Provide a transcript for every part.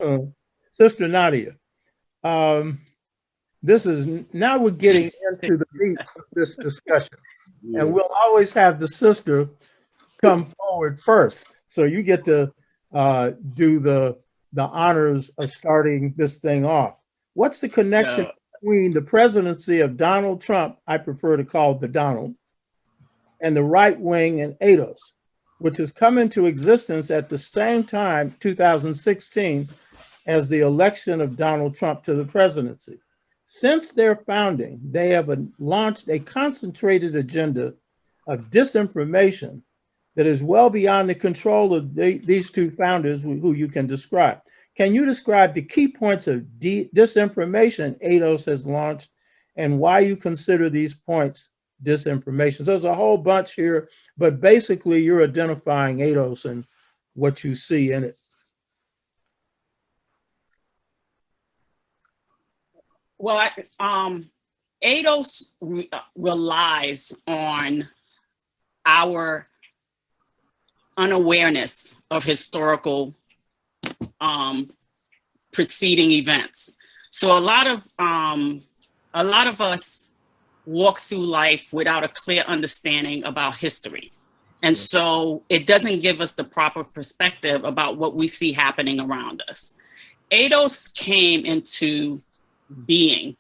Uh, Sister Nadia, um, this is now we're getting into the meat of this discussion, and Yeah. we'll always have the sister come forward first. So you get to do the honors of starting this thing off. What's the connection Yeah. between the presidency of Donald Trump, I prefer to call the Donald, and the right wing and ADOS, which has come into existence at the same time, 2016, as the election of Donald Trump to the presidency? Since their founding, they have launched a concentrated agenda of disinformation that is well beyond the control of these two founders who you can describe. Can you describe the key points of disinformation ADOS has launched and why you consider these points disinformation? There's a whole bunch here, but basically you're identifying ADOS and what you see in it. Well, ADOS relies on our unawareness of historical preceding events. So a lot of us walk through life without a clear understanding about history. And so it doesn't give us the proper perspective about what we see happening around us. ADOS came into being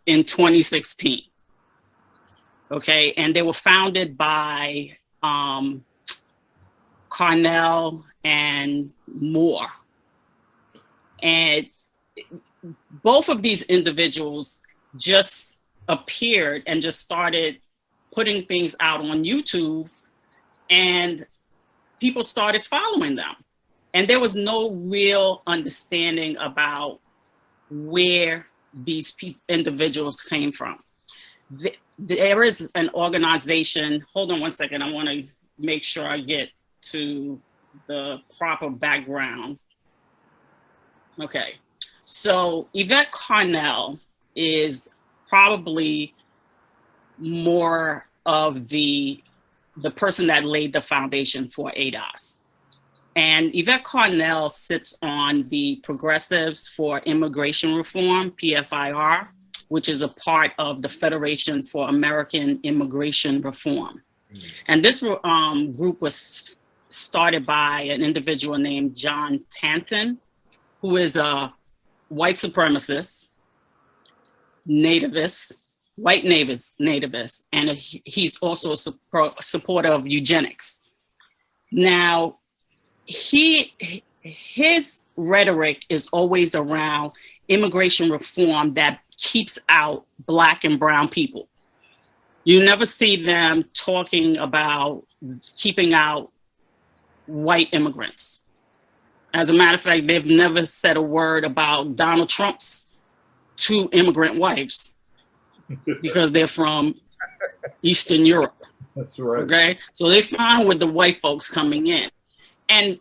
in 2016. Okay, and they were founded by Carnell and Moore. And both of these individuals just appeared and just started putting things out on YouTube, and people started following them. And there was no real understanding about where these individuals came from. There is an organization, hold on one second, I want to make sure I get to the proper background. Okay, so Yvette Carnell is probably more of the person that laid the foundation for ADOS. And Yvette Carnell sits on the Progressives for Immigration Reform, PFIR, which is a part of the Federation for American Immigration Reform. And this group was started by an individual named John Tanton, who is a white supremacist, nativist, white nativist, and he's also a supporter of eugenics. Now, his rhetoric is always around immigration reform that keeps out Black and brown people. You never see them talking about keeping out white immigrants. As a matter of fact, they've never said a word about Donald Trump's 2 immigrant wives because they're from Eastern Europe. That's right. Okay, so they're fine with the white folks coming in. And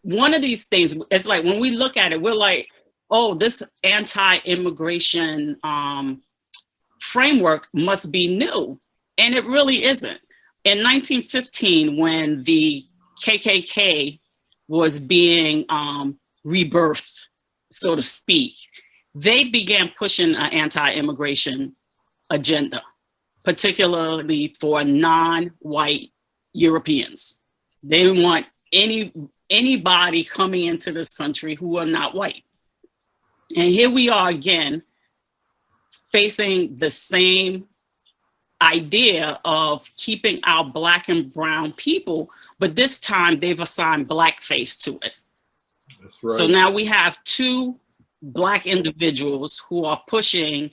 one of these things, it's like when we look at it, we're like, oh, this anti-immigration framework must be new. And it really isn't. In 1915, when the KKK was being rebirthed, so to speak, they began pushing an anti-immigration agenda, particularly for non-white Europeans. They want anybody coming into this country who are not white. And here we are again, facing the same idea of keeping our Black and brown people, but this time they've assigned blackface to it. That's right. So now we have 2 Black individuals who are pushing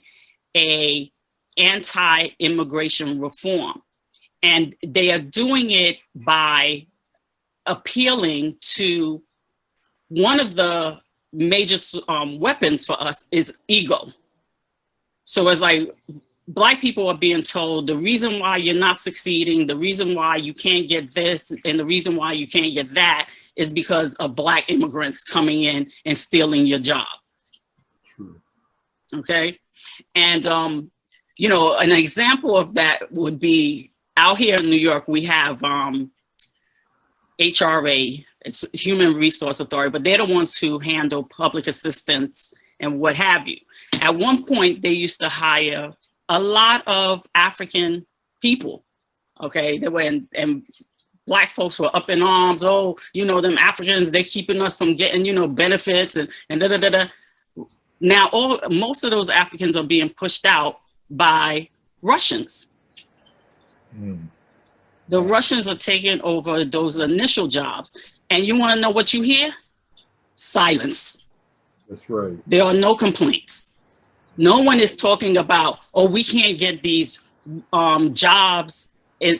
a anti-immigration reform. And they are doing it by appealing to one of the major weapons for us is ego. So it's like Black people are being told the reason why you're not succeeding, the reason why you can't get this, and the reason why you can't get that is because of Black immigrants coming in and stealing your job. True. Okay. And, you know, an example of that would be out here in New York, we have HRA It's Human Resource Authority, but they're the ones who handle public assistance and what have you. At one point, they used to hire a lot of African people. Okay, they were and Black folks were up in arms. Oh, you know, them Africans, they're keeping us from getting, you know, benefits and da da da da. Now, most of those Africans are being pushed out by Russians. The Russians are taking over those initial jobs. And you want to know what you hear? Silence. That's right. There are no complaints. No one is talking about, oh, we can't get these jobs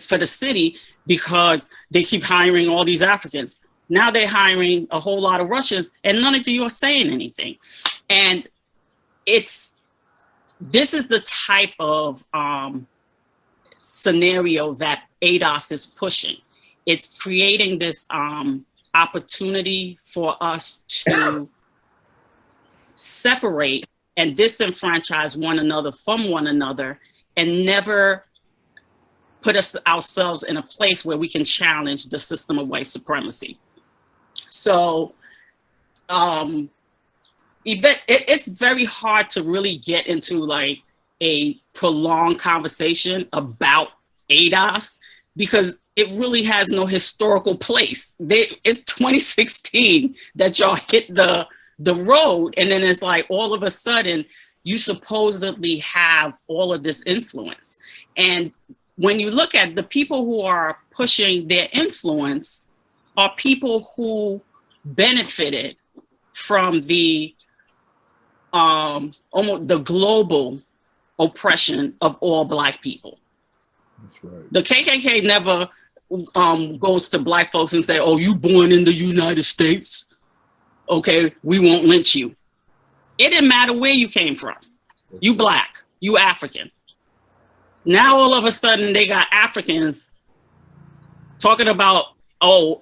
for the city because they keep hiring all these Africans. Now they're hiring a whole lot of Russians, and none of you are saying anything. And this is the type of scenario that ADOS is pushing. It's creating this opportunity for us to separate and disenfranchise one another from one another and never put ourselves in a place where we can challenge the system of white supremacy. So it's very hard to really get into like a prolonged conversation about ADOS because it really has no historical place. It's 2016 that y'all hit the road, and then it's like all of a sudden you supposedly have all of this influence. And when you look at the people who are pushing their influence are people who benefited from the almost the global oppression of all Black people. That's right. The KKK never goes to Black folks and say, oh, you born in the United States? Okay, we won't lynch you. It didn't matter where you came from. You Black, you African. Now all of a sudden they got Africans talking about, oh,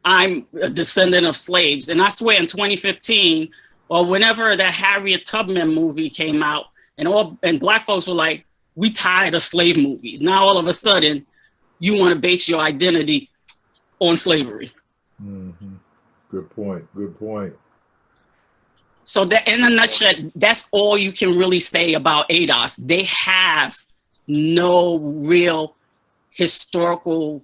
I'm a descendant of slaves. And I swear in 2015, or whenever that Harriet Tubman movie came out, and Black folks were like, we tired of slave movies. Now all of a sudden, you want to base your identity on slavery. Mm-hmm. Good point. Good point. So that, in a nutshell, that's all you can really say about ADOS. They have no real historical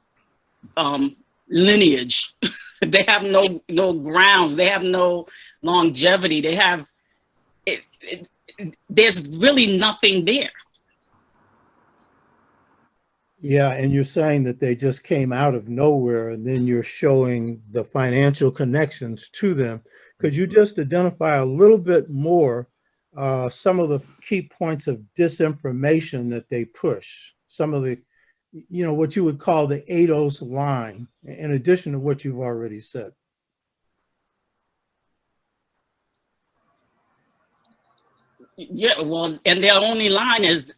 lineage. They have no grounds. They have no longevity. They have there's really nothing there. Yeah, and you're saying that they just came out of nowhere, and then you're showing the financial connections to them. Could you just identify a little bit more some of the key points of disinformation that they push? Some of the, you know, what you would call the ADOS line, in addition to what you've already said. Yeah, well, and their only line is,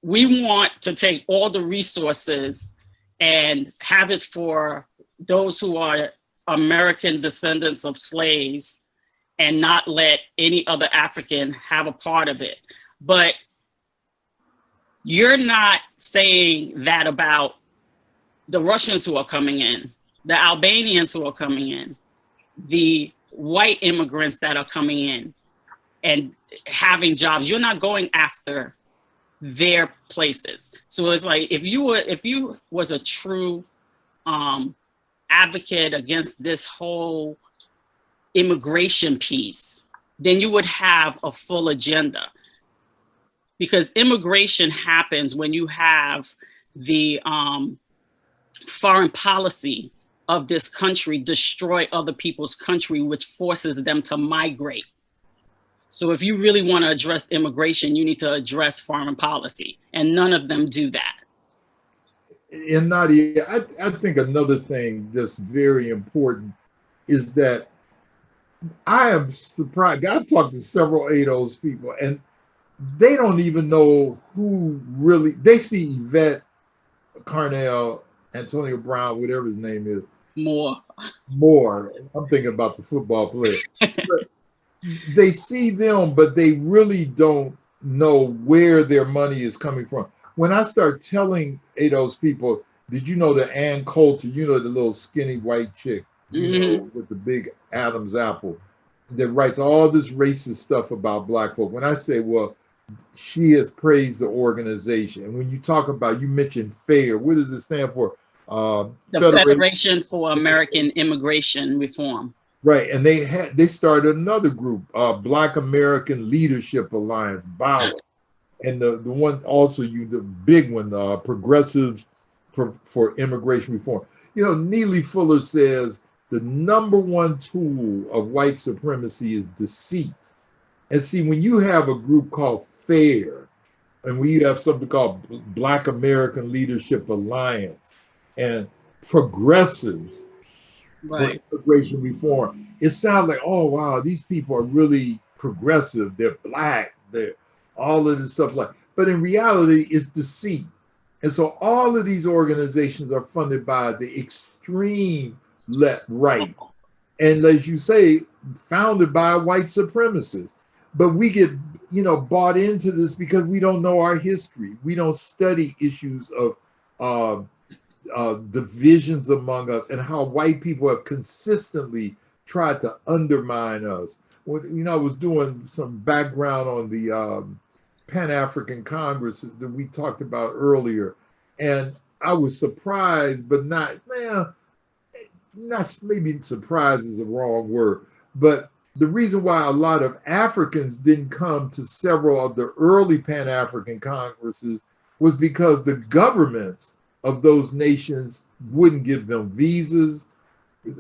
we want to take all the resources and have it for those who are American descendants of slaves and not let any other African have a part of it. But you're not saying that about the Russians who are coming in, the Albanians who are coming in, the white immigrants that are coming in and having jobs. You're not going after their places. So it's like, if you was a true advocate against this whole immigration piece, then you would have a full agenda. Because immigration happens when you have the foreign policy of this country destroy other people's country, which forces them to migrate. So if you really want to address immigration, you need to address foreign policy, and none of them do that. And Nadia, I think another thing that's very important is that I am surprised. I've talked to several ADOS people, and they don't even know who really, they see Yvette Carnell, Antonio Brown, whatever his name is. More. I'm thinking about the football player. They see them, but they really don't know where their money is coming from. When I start telling ADOS people Did you know that Ann Coulter, you know, the little skinny white chick, you know, with the big Adam's apple, that writes all this racist stuff about black folk? When I say, well, she has praised the organization. And when you talk about, you mentioned FAIR, what does it stand for? The Federation for American Immigration Reform. Right, and they started another group, Black American Leadership Alliance, BALA, and the one also the big one, Progressives for Immigration Reform. You know, Neely Fuller says the #1 tool of white supremacy is deceit. And see, when you have a group called FAIR, and we have something called Black American Leadership Alliance, and progressives for immigration reform, it sounds like, oh wow, these people are really progressive, they're black, they're all of this stuff like, but in reality it's deceit. And so all of these organizations are funded by the extreme left, right, and as you say, founded by white supremacists. But we get, you know, bought into this because we don't know our history. We don't study issues of divisions among us and how white people have consistently tried to undermine us. When, you know, I was doing some background on the Pan-African Congress that we talked about earlier, and I was surprised, but not maybe surprised is the wrong word, but the reason why a lot of Africans didn't come to several of the early Pan-African Congresses was because the governments of those nations wouldn't give them visas,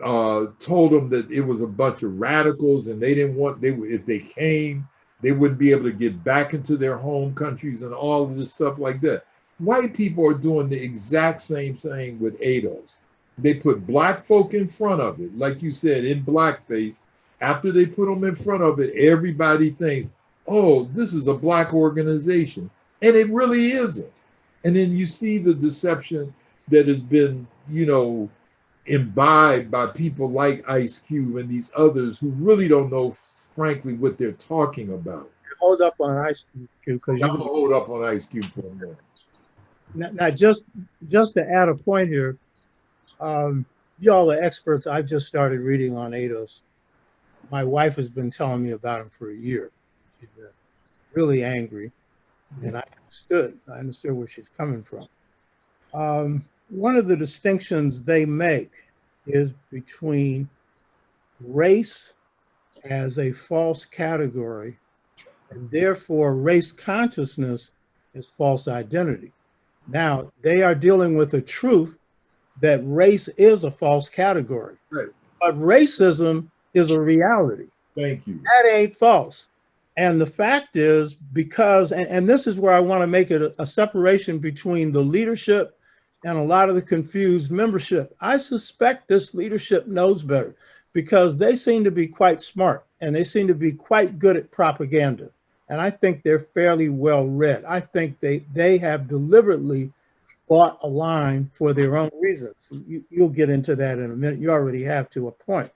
told them that it was a bunch of radicals and they didn't want, if they came, they wouldn't be able to get back into their home countries and all of this stuff like that. White people are doing the exact same thing with ADOS. They put black folk in front of it, like you said, in blackface. After they put them in front of it, everybody thinks, oh, this is a black organization. And it really isn't. And then you see the deception that has been, you know, imbibed by people like Ice Cube and these others who really don't know, frankly, what they're talking about. Hold up on Ice Cube, because I'm gonna hold up on Ice Cube for a minute. Now, just to add a point here, y'all are experts. I've just started reading on ADOS. My wife has been telling me about him for a year. She's been really angry, and I understood where she's coming from. One of the distinctions they make is between race as a false category, and therefore race consciousness is false identity. Now, they are dealing with the truth that race is a false category, right, but racism is a reality. Thank you. That ain't false. And the fact is, because, and this is where I want to make it a separation between the leadership and a lot of the confused membership. I suspect this leadership knows better because they seem to be quite smart and they seem to be quite good at propaganda. And I think they're fairly well read. I think they have deliberately bought a line for their own reasons. You'll get into that in a minute. You already have to a point.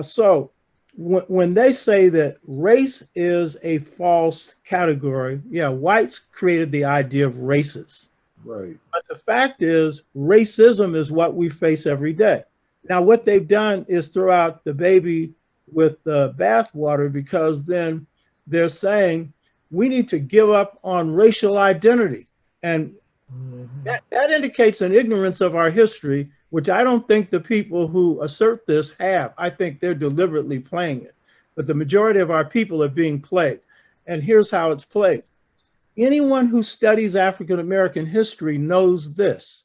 So when they say that race is a false category, yeah, whites created the idea of races. Right. But the fact is, racism is what we face every day. Now, what they've done is throw out the baby with the bathwater, because then they're saying we need to give up on racial identity. And that indicates an ignorance of our history, which I don't think the people who assert this have. I think they're deliberately playing it. But the majority of our people are being played. And here's how it's played. Anyone who studies African-American history knows this.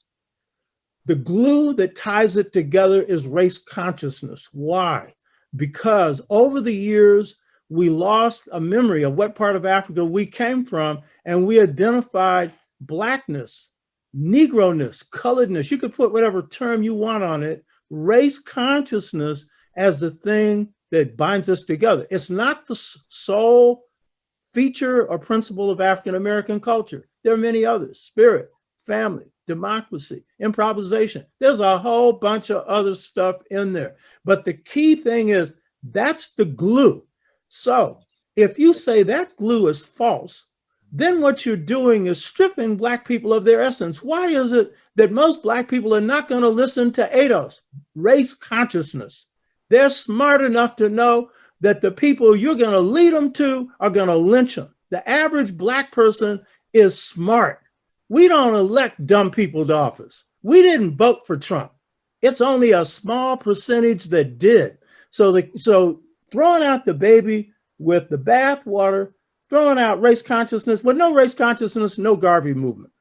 The glue that ties it together is race consciousness. Why? Because over the years, we lost a memory of what part of Africa we came from, and we identified Blackness, Negroness, coloredness. You could put whatever term you want on it, race consciousness as the thing that binds us together. It's not the sole feature or principle of African-American culture. There are many others: spirit, family, democracy, improvisation. There's a whole bunch of other stuff in there. But the key thing is that's the glue. So if you say that glue is false, then what you're doing is stripping Black people of their essence. Why is it that most Black people are not going to listen to ADOS, race consciousness? They're smart enough to know that the people you're going to lead them to are going to lynch them. The average Black person is smart. We don't elect dumb people to office. We didn't vote for Trump. It's only a small percentage that did. So throwing out the baby with the bathwater, throwing out race consciousness, with no race consciousness, no Garvey movement.